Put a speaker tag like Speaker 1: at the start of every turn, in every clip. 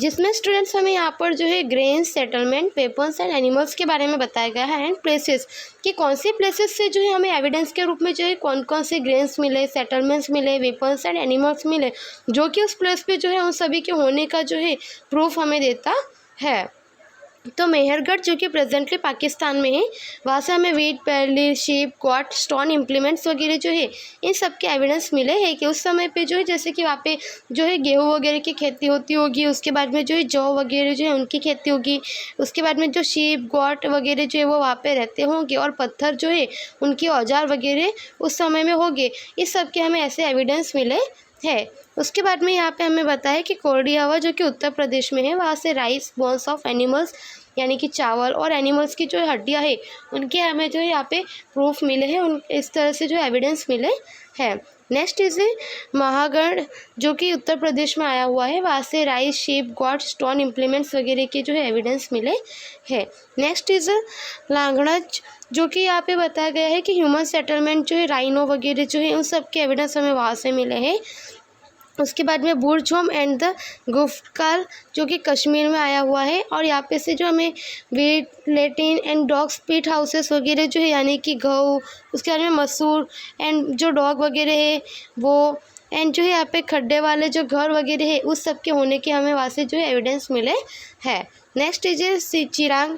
Speaker 1: जिसमें स्टूडेंट्स हमें यहाँ पर जो है grains, settlement, weapons and animals के बारे में बताया गया है एंड प्लेसेस कि कौन सी प्लेसेस से जो है हमें एविडेंस के रूप में जो है कौन कौन से ग्रेन्स मिले, सेटलमेंट्स मिले, वेपन्स एंड एनिमल्स मिले, जो कि उस प्लेस पे जो है उन सभी के होने का जो है प्रूफ हमें देता है। तो मेहरगढ़ जो कि प्रेजेंटली पाकिस्तान में है, वहाँ से हमें wheat, पैरली, sheep, got, stone implements वगैरह जो है इन सब के एविडेंस मिले हैं कि उस समय पे जो है जैसे कि वहाँ पे जो है गेहूँ वगैरह की खेती होती होगी, उसके बाद में जो है जौ वगैरह जो है उनकी खेती होगी, उसके बाद में जो शीप, गॉट वगैरह जो है वो वहाँ पे रहते होंगे और पत्थर जो है उनके औजार वगैरह उस समय में होंगे। इस सब के हमें ऐसे एविडेंस मिले है। उसके बाद में यहाँ पे हमें बताया कि कोरडी हवा जो कि उत्तर प्रदेश में है, वहाँ से राइस, बोन्स ऑफ एनिमल्स यानी कि चावल और एनिमल्स की जो हड्डियाँ है उनके हमें जो है यहाँ पे प्रूफ मिले हैं, उन इस तरह से जो एविडेंस मिले हैं। नेक्स्ट इज महागढ़ जो कि उत्तर प्रदेश में आया हुआ है, वहाँ से rice, sheep, got, stone implements वगैरह के जो है एविडेंस मिले हैं। नेक्स्ट इज लांगड़ज जो कि यहाँ पे बताया गया है कि ह्यूमन सेटलमेंट जो है राइनो वगैरह जो है उन सब के एविडेंस हमें वहाँ से मिले हैं। उसके बाद में बुरझोम एंड द गुफ्तकाल जो कि कश्मीर में आया हुआ है और यहाँ पे से जो हमें वीट, लेटिन एंड डॉग्स पीट हाउसेस वगैरह जो है यानी कि गऊ, उसके बाद में मसूर एंड जो डॉग वगैरह है वो एंड जो है यहाँ पे खड्डे वाले जो घर वगैरह है उस सब के होने के हमें वहाँ से जो है एविडेंस मिले हैं। नेक्स्ट इज चिरांग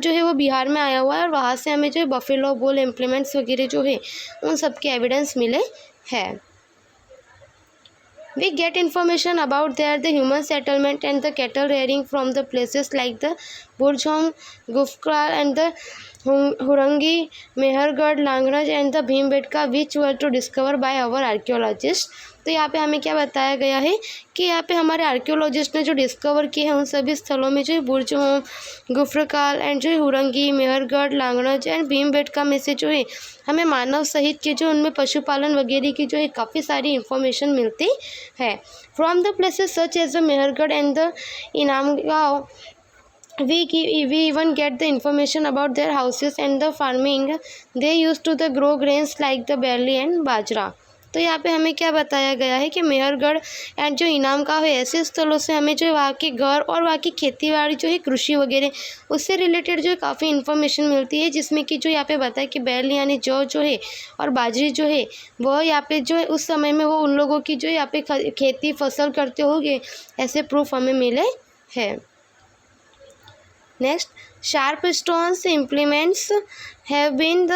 Speaker 1: जो है वो बिहार में आया हुआ है और वहाँ से हमें जो है बफेलो, बुल इम्प्लीमेंट्स वगैरह जो है उन सब के एविडेंस मिले हैं। We get information about the human settlement and the cattle rearing from the places like the Burjhom, Gufkral and the Hurangi, Mehergarh, Langraj and the Bhimbetka which were to discover by our archaeologists। तो यहाँ पे हमें क्या बताया गया है कि यहाँ पे हमारे आर्कियोलॉजिस्ट ने जो डिस्कवर किए हैं उन सभी स्थलों में जो है बुरजहोम, गुफ्रकाल एंड जो है हुरंगी, मेहरगढ़, लांगड़ज एंड भीमबेटका में से जो है हमें मानव सहित के जो उनमें पशुपालन वगैरह की जो है काफ़ी सारी इंफॉर्मेशन मिलती है। From the places such as the Mehrgarh and the Inamgaon we even get the information about their houses and the farming they used to the grow grains like the barley and bajra। तो यहाँ पे हमें क्या बताया गया है कि मेहरगढ़ एंड जो इनामगांव है ऐसे स्थलों से हमें जो है वहाँ के घर और वहाँ की खेती बाड़ी जो है कृषि वगैरह उससे रिलेटेड जो है काफ़ी इन्फॉर्मेशन मिलती है, जिसमें कि जो यहाँ पे बताया कि बैल यानी जौ जो है और बाजरी जो है वह यहाँ पे जो है उस समय में वो उन लोगों की जो है यहाँ पे खेती फसल करते होंगे, ऐसे प्रूफ हमें मिले हैं। Next, sharp stones implements have been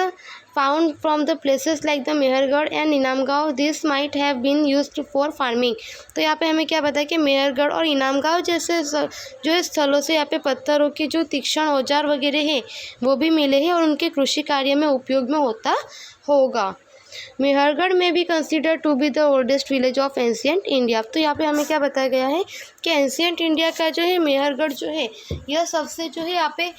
Speaker 1: found from the places like the Mehrgarh and Inamgaon. This might have been used for farming। तो यहाँ पे हमें क्या पता है कि मेहरगढ़ और इनामगांव जैसे जो है स्थलों से यहाँ पे पत्थरों के जो तीक्ष्ण औजार वगैरह हैं वो भी मिले हैं और उनके कृषि कार्य में उपयोग में होता होगा। मेहरगढ़ में भी consider to be the oldest village of ancient India. तो यहाँ पे हमें क्या बताया गया है कि एंशियंट इंडिया का जो है मेहरगढ़ जो है यह सबसे जो है यहाँ पे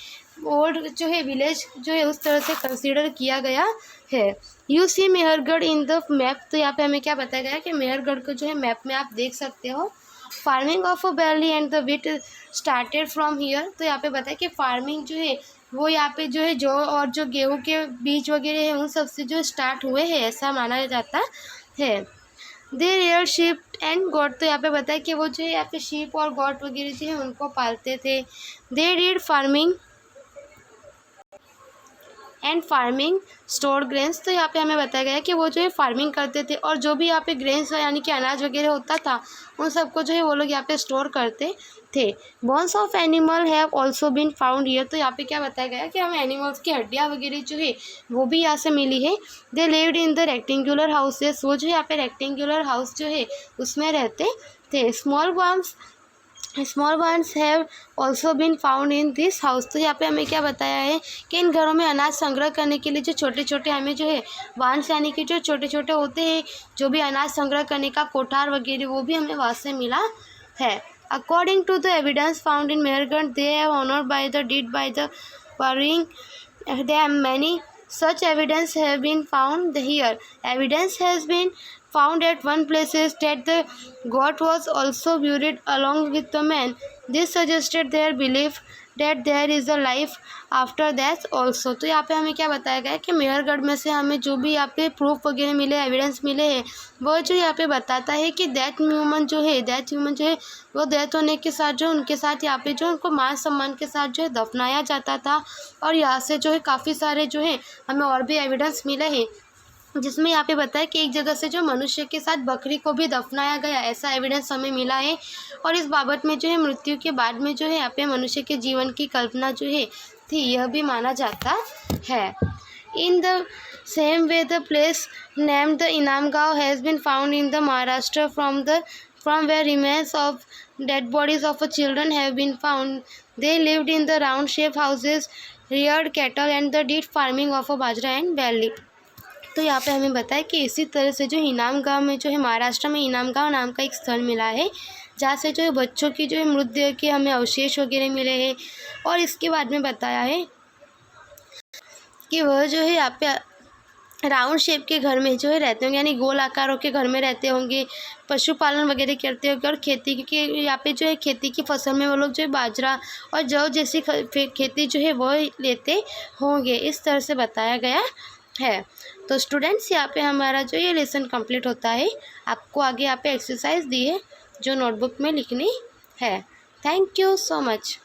Speaker 1: ओल्ड जो है विलेज जो है उस तरह से कंसिडर किया गया है। You see Mehrgarh in the map. तो यहाँ पे हमें क्या बताया गया है कि मेहरगढ़ को जो है मैप में आप देख सकते हो। Farming of a बैरली and the wheat started from here. तो यहाँ पे बताया कि फार्मिंग जो है वो यहाँ पे जो है जौ और जो गेहूँ के बीज वगैरह है उन सब से जो स्टार्ट हुए हैं ऐसा माना जाता है। दे रेयर शीप एंड गॉट। तो यहाँ पे बताया कि वो जो है यहाँ पे शीप और गॉट वगैरह जो है उनको पालते थे। They did farming and farming store grains. तो यहाँ पे हमें बताया गया कि वो जो है फार्मिंग करते थे और जो भी यहाँ पे ग्रेन्स यानी कि अनाज वगैरह होता था उन सबको जो है वो लोग यहाँ पे स्टोर करते थे। Bones of animal have also been found here. तो यहाँ पे क्या बताया गया कि हमें एनिमल्स की हड्डियाँ वगैरह जो है वो भी यहाँ से मिली है। They lived in the rectangular houses. वो जो यहाँ पे रेक्टेंगुलर हाउस जो है उसमें रहते थे। Small ones have also been found in this house. तो यहाँ पे हमें क्या बताया है कि इन घरों में अनाज संग्रह करने के लिए जो छोटे छोटे हमें जो है वांस यानी कि जो छोटे छोटे होते हैं जो भी अनाज संग्रह करने का कोठार वगैरह वो भी हमें वहाँ से मिला है। According to the evidence found in Mehrgarh they have honoured by the deed by the burrowing there many such evidence have been found here। Evidence has been found at one place is that the goat was also buried along with the man. This suggested their belief that there is a life after death also. तो यहाँ पे हमें क्या बताया गया है कि मेहरगढ़ में से हमें जो भी यहाँ पे प्रूफ वगैरह मिले, एविडेंस मिले हैं, वो जो यहाँ पे बताता है कि डेथ ह्यूमन जो है वो डेथ होने के साथ जो उनके साथ यहाँ पे जो उनको मान सम्मान के साथ जो है दफनाया जाता था। और यहाँ से जो है काफ़ी सारे जो है हमें और भी एविडेंस मिले हैं, जिसमें यहाँ पे बताया कि एक जगह से जो मनुष्य के साथ बकरी को भी दफनाया गया, ऐसा एविडेंस हमें मिला है। और इस बाबत में जो है मृत्यु के बाद में जो है यहाँ पे मनुष्य के जीवन की कल्पना जो है थी, यह भी माना जाता है। In the same way the place named the Inamgaon has been found in the Maharashtra from where remains of dead bodies of children have been found. They lived in the round shaped houses, reared cattle and the did farming of bajra and barley. तो यहाँ पे हमें बताया कि इसी तरह से जो इनाम गांव में जो है महाराष्ट्र में इनाम गांव नाम का एक स्थल मिला है, जहाँ से जो है बच्चों की जो है मृतदेह के हमें अवशेष वगैरह मिले हैं। और इसके बाद में बताया है कि वह जो है यहाँ पे राउंड शेप के घर में जो है रहते होंगे, यानी गोल आकारों के घर में रहते होंगे, पशुपालन वगैरह करते होंगे और खेती के यहाँ पे जो है खेती की फसल में वो लोग जो है बाजरा और जौ जैसी खेती जो है वो लेते होंगे। इस तरह से बताया गया है। तो स्टूडेंट्स यहाँ पे हमारा जो ये लेसन कंप्लीट होता है। आपको आगे यहाँ पे एक्सरसाइज दी है जो नोटबुक में लिखनी है। Thank you so much.